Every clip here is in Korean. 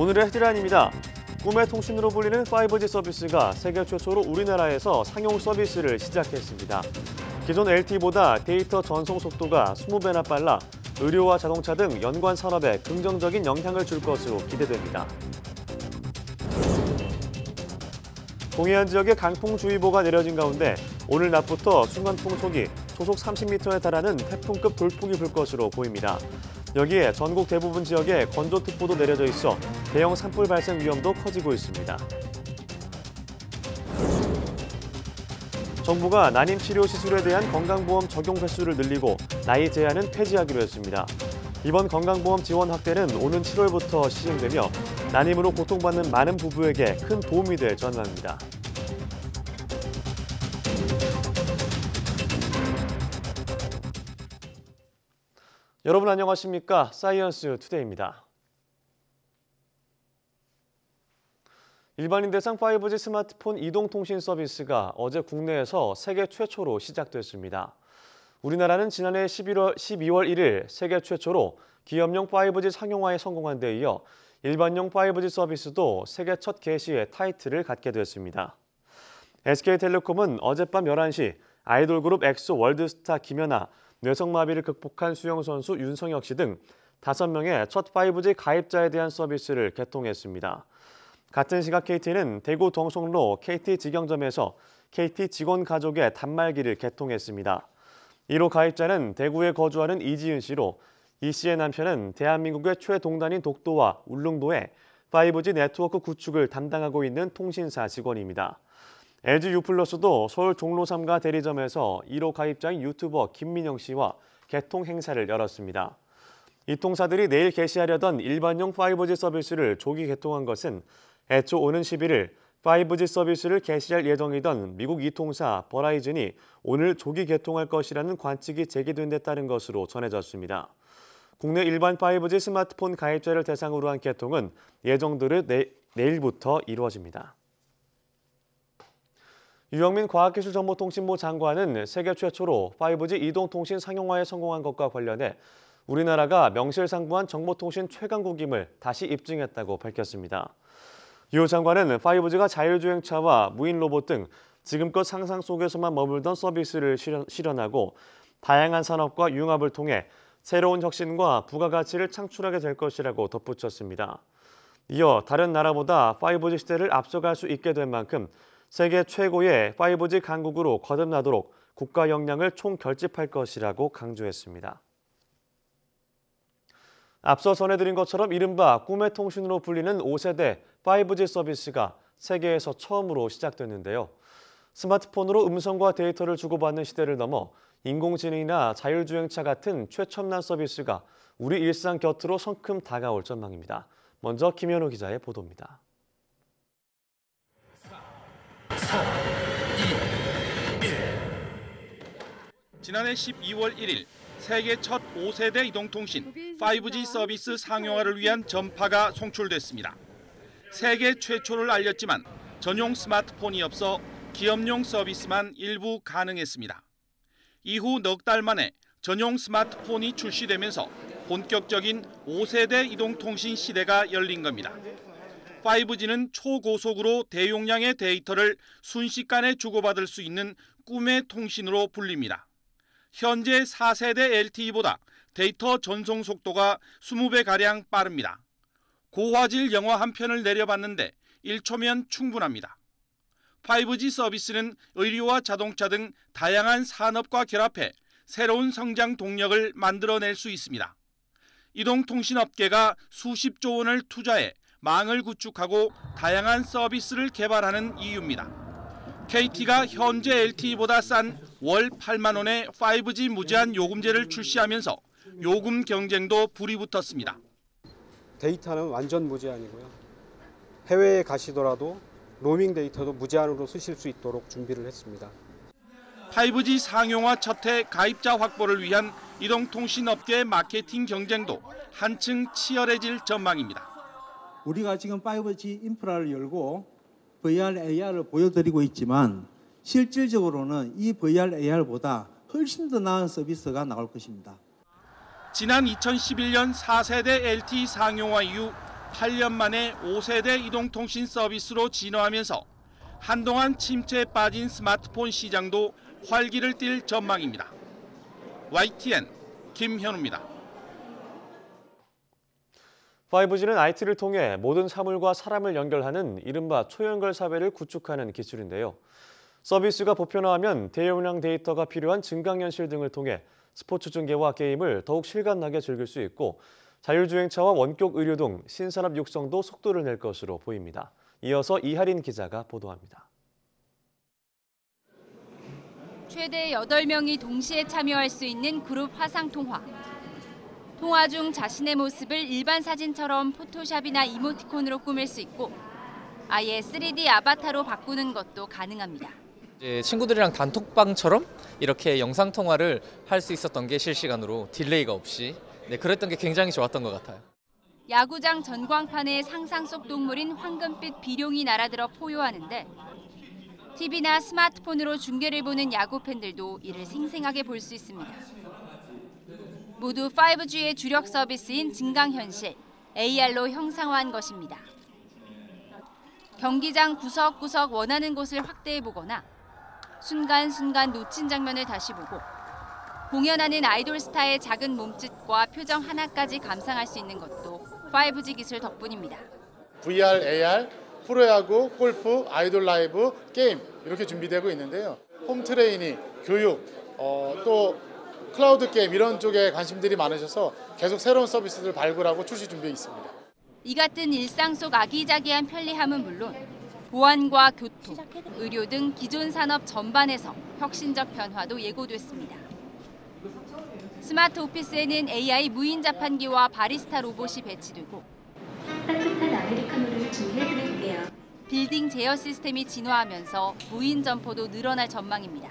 오늘의 헤드라인입니다. 꿈의 통신으로 불리는 5G 서비스가 세계 최초로 우리나라에서 상용 서비스를 시작했습니다. 기존 LTE보다 데이터 전송 속도가 20배나 빨라 의료와 자동차 등 연관 산업에 긍정적인 영향을 줄 것으로 기대됩니다. 동해안 지역에 강풍주의보가 내려진 가운데 오늘 낮부터 순간 풍속이 초속 30m에 달하는 태풍급 돌풍이 불 것으로 보입니다. 여기에 전국 대부분 지역에 건조특보도 내려져 있어 대형 산불 발생 위험도 커지고 있습니다. 정부가 난임치료 시술에 대한 건강보험 적용 횟수를 늘리고 나이 제한은 폐지하기로 했습니다. 이번 건강보험 지원 확대는 오는 7월부터 시행되며 난임으로 고통받는 많은 부부에게 큰 도움이 될 전망입니다. 여러분 안녕하십니까? 사이언스 투데이입니다. 일반인 대상 5G 스마트폰 이동통신 서비스가 어제 국내에서 세계 최초로 시작됐습니다. 우리나라는 지난해 12월 1일 세계 최초로 기업용 5G 상용화에 성공한 데 이어 일반용 5G 서비스도 세계 첫 개시의 타이틀을 갖게 됐습니다. SK텔레콤은 어젯밤 11시 아이돌 그룹 엑소 월드스타 김연아, 뇌성마비를 극복한 수영선수 윤성혁 씨 등 5명의 첫 5G 가입자에 대한 서비스를 개통했습니다. 같은 시각 KT는 대구 동성로 KT 직영점에서 KT 직원 가족의 단말기를 개통했습니다. 이로 가입자는 대구에 거주하는 이지은 씨로 이 씨의 남편은 대한민국의 최동단인 독도와 울릉도에 5G 네트워크 구축을 담당하고 있는 통신사 직원입니다. LG U+도 서울 종로 3가 대리점에서 1호 가입자인 유튜버 김민영 씨와 개통 행사를 열었습니다. 이 통사들이 내일 개시하려던 일반용 5G 서비스를 조기 개통한 것은 애초 오는 11일 5G 서비스를 개시할 예정이던 미국 이통사 버라이즌이 오늘 조기 개통할 것이라는 관측이 제기된 데 따른 것으로 전해졌습니다. 국내 일반 5G 스마트폰 가입자를 대상으로 한 개통은 예정대로 내일부터 이루어집니다. 유영민 과학기술정보통신부 장관은 세계 최초로 5G 이동통신 상용화에 성공한 것과 관련해 우리나라가 명실상부한 정보통신 최강국임을 다시 입증했다고 밝혔습니다. 유 장관은 5G가 자율주행차와 무인 로봇 등 지금껏 상상 속에서만 머물던 서비스를 실현하고 다양한 산업과 융합을 통해 새로운 혁신과 부가가치를 창출하게 될 것이라고 덧붙였습니다. 이어 다른 나라보다 5G 시대를 앞서갈 수 있게 된 만큼 세계 최고의 5G 강국으로 거듭나도록 국가 역량을 총결집할 것이라고 강조했습니다. 앞서 전해드린 것처럼 이른바 꿈의 통신으로 불리는 5세대 5G 서비스가 세계에서 처음으로 시작됐는데요. 스마트폰으로 음성과 데이터를 주고받는 시대를 넘어 인공지능이나 자율주행차 같은 최첨단 서비스가 우리 일상 곁으로 성큼 다가올 전망입니다. 먼저 김현우 기자의 보도입니다. 4, 2, 1. 지난해 12월 1일 세계 첫 5세대 이동통신 5G 서비스 상용화를 위한 전파가 송출됐습니다. 세계 최초를 알렸지만 전용 스마트폰이 없어 기업용 서비스만 일부 가능했습니다. 이후 넉 달 만에 전용 스마트폰이 출시되면서 본격적인 5세대 이동통신 시대가 열린 겁니다. 5G는 초고속으로 대용량의 데이터를 순식간에 주고받을 수 있는 꿈의 통신으로 불립니다. 현재 4세대 LTE보다 데이터 전송 속도가 20배가량 빠릅니다. 고화질 영화 한 편을 내려봤는데 1초면 충분합니다. 5G 서비스는 의료와 자동차 등 다양한 산업과 결합해 새로운 성장 동력을 만들어낼 수 있습니다. 이동통신업계가 수십조 원을 투자해 망을 구축하고 다양한 서비스를 개발하는 이유입니다. KT가 현재 LTE보다 싼 월 8만 원의 5G 무제한 요금제를 출시하면서 요금 경쟁도 불이 붙었습니다. 데이터는 완전 무제한이고요. 해외에 가시더라도 로밍 데이터도 무제한으로 쓰실 수 있도록 준비를 했습니다. 5G 상용화 첫 해 가입자 확보를 위한 이동통신업계의 마케팅 경쟁도 한층 치열해질 전망입니다. 우리가 지금 5G 인프라를 열고 VR, AR을 보여드리고 있지만 실질적으로는 이 VR, AR보다 훨씬 더 나은 서비스가 나올 것입니다. 지난 2011년 4세대 LTE 상용화 이후 8년 만에 5세대 이동통신 서비스로 진화하면서 한동안 침체에 빠진 스마트폰 시장도 활기를 띨 전망입니다. YTN 김현우입니다. 5G는 IT를 통해 모든 사물과 사람을 연결하는 이른바 초연결 사회를 구축하는 기술인데요. 서비스가 보편화하면 대용량 데이터가 필요한 증강현실 등을 통해 스포츠 중계와 게임을 더욱 실감나게 즐길 수 있고 자율주행차와 원격 의료 등 신산업 육성도 속도를 낼 것으로 보입니다. 이어서 이하린 기자가 보도합니다. 최대 8명이 동시에 참여할 수 있는 그룹 화상통화. 통화 중 자신의 모습을 일반 사진처럼 포토샵이나 이모티콘으로 꾸밀 수 있고 아예 3D 아바타로 바꾸는 것도 가능합니다. 이제 친구들이랑 단톡방처럼 이렇게 영상 통화를 할 수 있었던 게 실시간으로 딜레이가 없이 그랬던 게 굉장히 좋았던 것 같아요. 야구장 전광판에 상상 속 동물인 황금빛 비룡이 날아들어 포효하는데 TV나 스마트폰으로 중계를 보는 야구 팬들도 이를 생생하게 볼 수 있습니다. 모두 5G의 주력 서비스인 증강현실, AR로 형상화한 것입니다. 경기장 구석구석 원하는 곳을 확대해보거나 순간순간 놓친 장면을 다시 보고 공연하는 아이돌 스타의 작은 몸짓과 표정 하나까지 감상할 수 있는 것도 5G 기술 덕분입니다. VR, AR, 프로야구, 골프, 아이돌 라이브, 게임 이렇게 준비되고 있는데요. 홈 트레이닝, 교육, 또 클라우드 게임 이런 쪽에 관심들이 많으셔서 계속 새로운 서비스를 발굴하고 출시 준비에 있습니다. 이 같은 일상 속 아기자기한 편리함은 물론 보안과 교통, 의료 등 기존 산업 전반에서 혁신적 변화도 예고됐습니다. 스마트 오피스에는 AI 무인 자판기와 바리스타 로봇이 배치되고 따뜻한 아메리카노를 준비해드릴게요. 빌딩 제어 시스템이 진화하면서 무인 점포도 늘어날 전망입니다.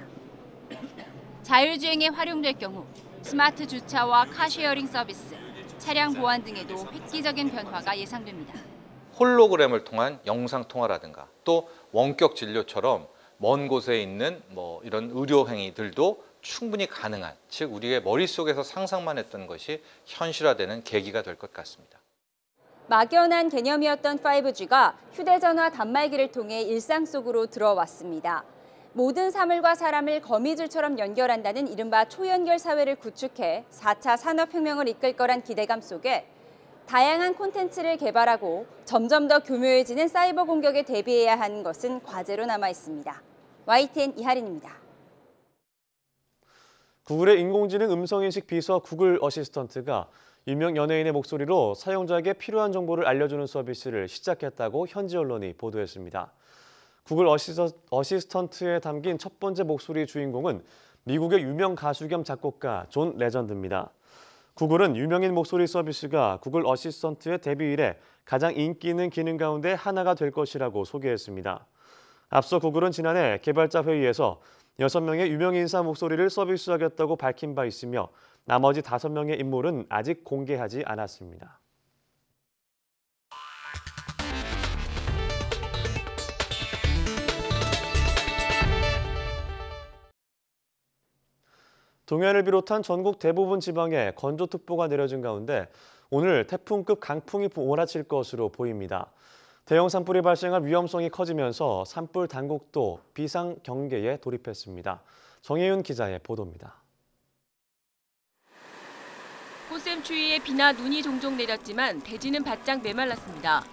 자율주행에 활용될 경우 스마트 주차와 카쉐어링 서비스, 차량 보안 등에도 획기적인 변화가 예상됩니다. 홀로그램을 통한 영상 통화라든가 또 원격 진료처럼 먼 곳에 있는 이런 의료 행위들도 충분히 가능한, 즉 우리의 머릿속에서 상상만 했던 것이 현실화되는 계기가 될 것 같습니다. 막연한 개념이었던 5G가 휴대전화 단말기를 통해 일상 속으로 들어왔습니다. 모든 사물과 사람을 거미줄처럼 연결한다는 이른바 초연결 사회를 구축해 4차 산업혁명을 이끌 거란 기대감 속에 다양한 콘텐츠를 개발하고 점점 더 교묘해지는 사이버 공격에 대비해야 하는 것은 과제로 남아 있습니다. YTN 이하린입니다. 구글의 인공지능 음성인식 비서 구글 어시스턴트가 유명 연예인의 목소리로 사용자에게 필요한 정보를 알려주는 서비스를 시작했다고 현지 언론이 보도했습니다. 구글 어시스턴트에 담긴 첫 번째 목소리 주인공은 미국의 유명 가수 겸 작곡가 존 레전드입니다. 구글은 유명인 목소리 서비스가 구글 어시스턴트의 데뷔 이래 가장 인기 있는 기능 가운데 하나가 될 것이라고 소개했습니다. 앞서 구글은 지난해 개발자 회의에서 6명의 유명 인사 목소리를 서비스하겠다고 밝힌 바 있으며 나머지 5명의 인물은 아직 공개하지 않았습니다. 동해안을 비롯한 전국 대부분 지방에 건조특보가 내려진 가운데 오늘 태풍급 강풍이 몰아칠 것으로 보입니다. 대형 산불이 발생할 위험성이 커지면서 산불 당국도 비상 경계에 돌입했습니다. 정혜윤 기자의 보도입니다. 꽃샘 추위에 비나 눈이 종종 내렸지만 대지는 바짝 메말랐습니다.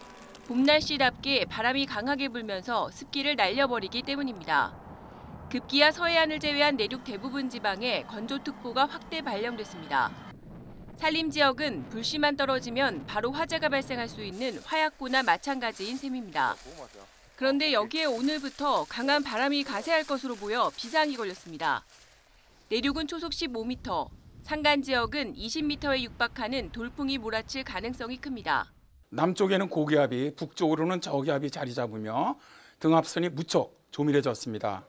봄 날씨답게 바람이 강하게 불면서 습기를 날려버리기 때문입니다. 급기야 서해안을 제외한 내륙 대부분 지방에 건조특보가 확대 발령됐습니다. 산림 지역은 불씨만 떨어지면 바로 화재가 발생할 수 있는 화약고나 마찬가지인 셈입니다. 그런데 여기에 오늘부터 강한 바람이 가세할 것으로 보여 비상이 걸렸습니다. 내륙은 초속 15m, 산간 지역은 20m에 육박하는 돌풍이 몰아칠 가능성이 큽니다. 남쪽에는 고기압이, 북쪽으로는 저기압이 자리 잡으며 등압선이 무척 조밀해졌습니다.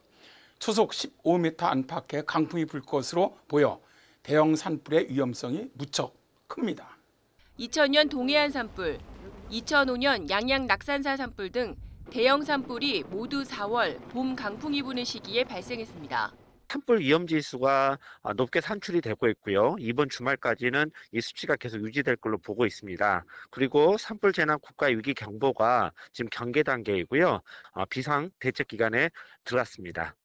초속 15m 안팎의 강풍이 불 것으로 보여 대형 산불의 위험성이 무척 큽니다. 2000년 동해안 산불, 2005년 양양 낙산사 산불 등 대형 산불이 모두 4월 봄 강풍이 부는 시기에 발생했습니다. 산불 위험 지수가 높게 산출이 되고 있고요. 이번 주말까지는 이 수치가 계속 유지될 걸로 보고 있습니다. 그리고 산불 재난 국가 위기 경보가 지금 경계 단계이고요. 비상 대책 기간에 들어갔습니다.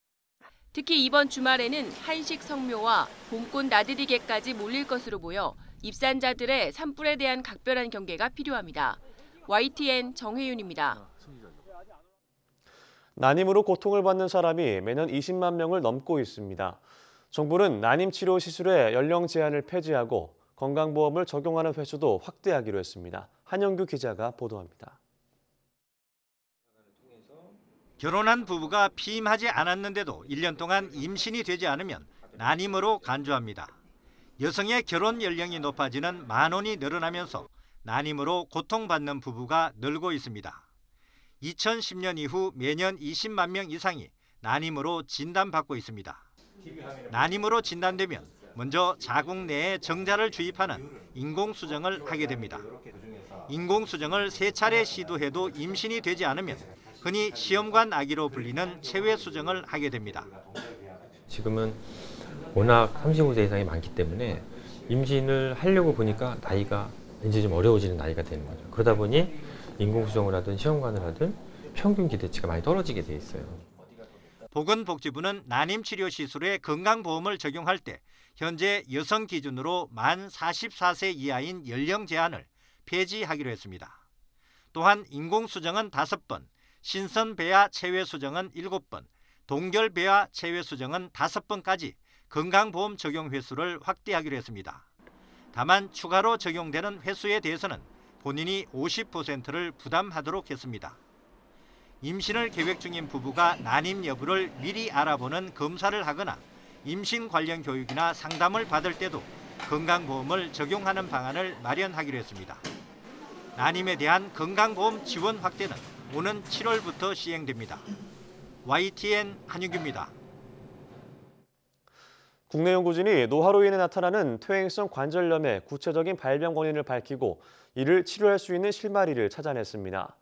특히 이번 주말에는 한식 성묘와 봄꽃 나들이개까지 몰릴 것으로 보여 입산자들의 산불에 대한 각별한 경계가 필요합니다. YTN 정혜윤입니다. 난임으로 고통을 받는 사람이 매년 20만 명을 넘고 있습니다. 정부는 난임 치료 시술의 연령 제한을 폐지하고 건강보험을 적용하는 횟수도 확대하기로 했습니다. 한영규 기자가 보도합니다. 결혼한 부부가 피임하지 않았는데도 1년 동안 임신이 되지 않으면 난임으로 간주합니다. 여성의 결혼 연령이 높아지는 만원이 늘어나면서 난임으로 고통받는 부부가 늘고 있습니다. 2010년 이후 매년 20만 명 이상이 난임으로 진단받고 있습니다. 난임으로 진단되면 먼저 자궁 내에 정자를 주입하는 인공수정을 하게 됩니다. 인공수정을 3차례 시도해도 임신이 되지 않으면 흔히 시험관 아기로 불리는 체외수정을 하게 됩니다. 지금은 워낙 35세 이상이 많기 때문에 임신을 하려고 보니까 나이가 이제 좀 어려워지는 나이가 되는 거죠. 그러다 보니 인공수정을 하든 시험관을 하든 평균 기대치가 많이 떨어지게 돼 있어요. 보건복지부는 난임치료 시술에 건강보험을 적용할 때 현재 여성 기준으로 만 44세 이하인 연령 제한을 폐지하기로 했습니다. 또한 인공수정은 5번, 신선배아 체외수정은 7번, 동결배아 체외수정은 5번까지 건강보험 적용 횟수를 확대하기로 했습니다. 다만 추가로 적용되는 횟수에 대해서는 본인이 50%를 부담하도록 했습니다. 임신을 계획 중인 부부가 난임 여부를 미리 알아보는 검사를 하거나 임신 관련 교육이나 상담을 받을 때도 건강보험을 적용하는 방안을 마련하기로 했습니다. 난임에 대한 건강보험 지원 확대는 오는 7월부터 시행됩니다. YTN 한유규입니다. 국내 연구진이 노화로 인해 나타나는 퇴행성 관절염의 구체적인 발병 원인을 밝히고 이를 치료할 수 있는 실마리를 찾아냈습니다.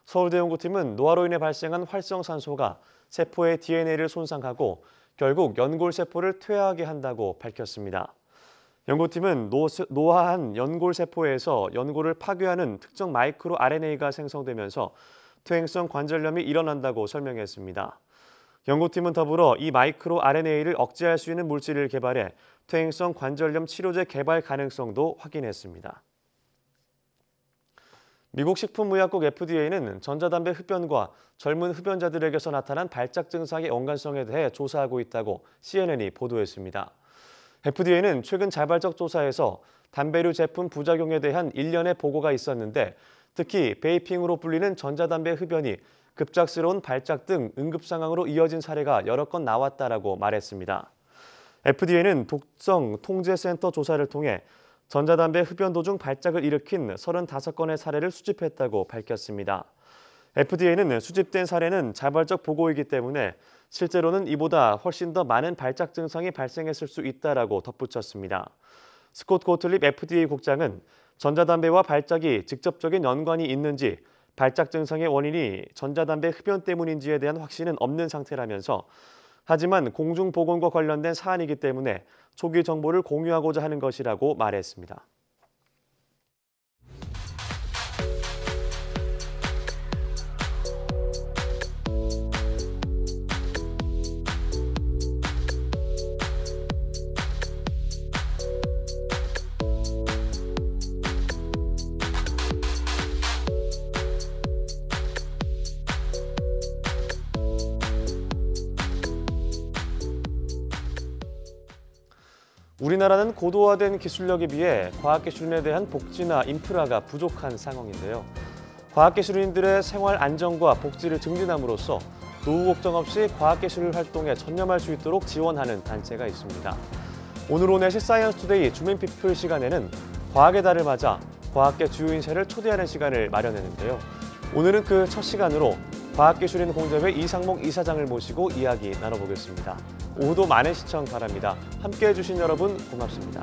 서울대 연구팀은 노화로 인해 발생한 활성산소가 세포의 DNA를 손상하고 결국 연골세포를 퇴화하게 한다고 밝혔습니다. 연구팀은 노화한 연골세포에서 연골을 파괴하는 특정 마이크로 RNA가 생성되면서 퇴행성 관절염이 일어난다고 설명했습니다. 연구팀은 더불어 이 마이크로 RNA를 억제할 수 있는 물질을 개발해 퇴행성 관절염 치료제 개발 가능성도 확인했습니다. 미국 식품의약국 FDA는 전자담배 흡연과 젊은 흡연자들에게서 나타난 발작 증상의 연관성에 대해 조사하고 있다고 CNN이 보도했습니다. FDA는 최근 자발적 조사에서 담배류 제품 부작용에 대한 일련의 보고가 있었는데 특히 베이핑으로 불리는 전자담배 흡연이 급작스러운 발작 등 응급 상황으로 이어진 사례가 여러 건 나왔다라고 말했습니다. FDA는 독성 통제센터 조사를 통해 전자담배 흡연 도중 발작을 일으킨 35건의 사례를 수집했다고 밝혔습니다. FDA는 수집된 사례는 자발적 보고이기 때문에 실제로는 이보다 훨씬 더 많은 발작 증상이 발생했을 수 있다라고 덧붙였습니다. 스콧 고틀립 FDA 국장은 전자담배와 발작이 직접적인 연관이 있는지 발작 증상의 원인이 전자담배 흡연 때문인지에 대한 확신은 없는 상태라면서 하지만 공중보건과 관련된 사안이기 때문에 초기 정보를 공유하고자 하는 것이라고 말했습니다. 우리나라는 고도화된 기술력에 비해 과학기술인에 대한 복지나 인프라가 부족한 상황인데요. 과학기술인들의 생활 안정과 복지를 증진함으로써 노후 걱정 없이 과학기술 활동에 전념할 수 있도록 지원하는 단체가 있습니다. 오늘 오넷이 사이언스 투데이 주민피플 시간에는 과학의 달을 맞아 과학계 주요 인사를 초대하는 시간을 마련했는데요. 오늘은 그 첫 시간으로 과학기술인 공제회 이상목 이사장을 모시고 이야기 나눠보겠습니다. 오후도 많은 시청 바랍니다. 함께해 주신 여러분 고맙습니다.